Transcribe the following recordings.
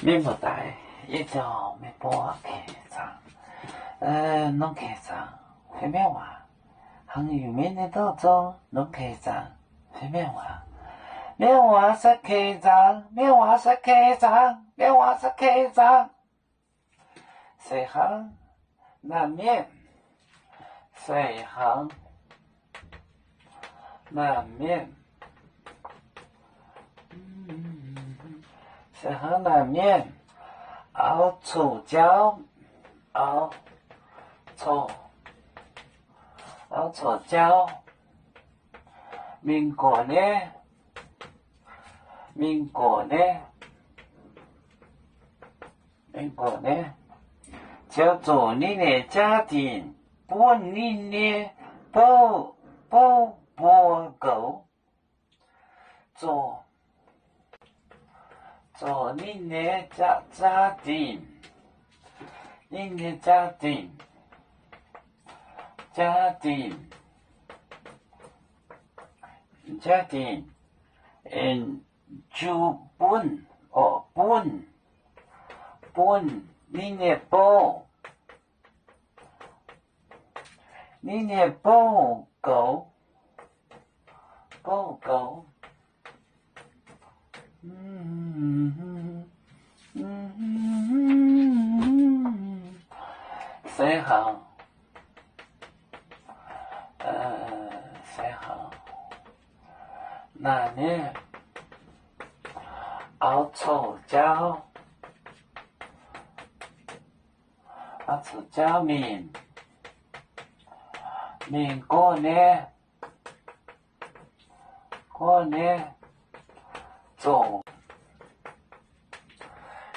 面部大，也叫面部开张。能开张，会面话，行有面的当中能开张，会面话。面话是开张，面话是开张，面话是开张。水行难免，水行难免。水行难免，熬醋椒，熬醋椒。民国呢，叫做你的家庭本你的不够做你的家庭，你的家庭就本你的不够谁好那呢熬醋椒面过年做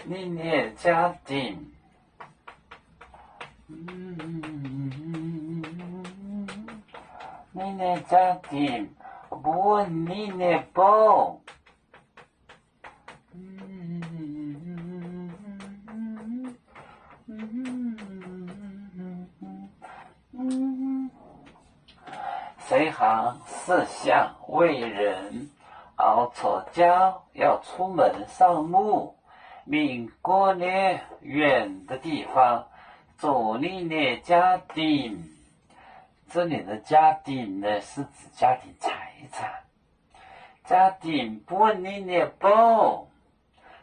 你的家庭你的家庭不你的不谁行思想为人熬错觉要出门上路民国呢远的地方做你的家庭。这里的家庭呢是指家庭财产，家庭不你的不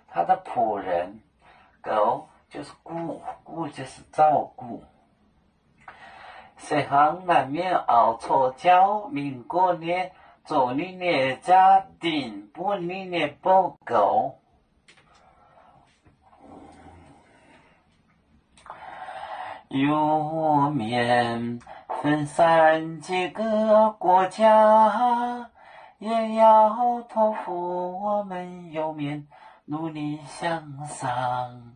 他的仆人，狗就是顾就是照顾。谁行难免熬错觉民国呢做你的家庭不你的不够有面分散几个国家，也要托付我们有面努力向上，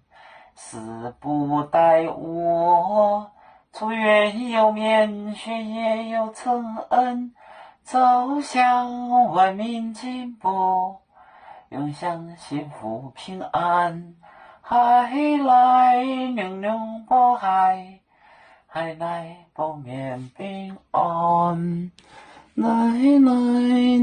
时不待我出院有面，学业有承恩，走向文明进步，永享幸福平安。海来宁宁波海，海来不免平安，来来。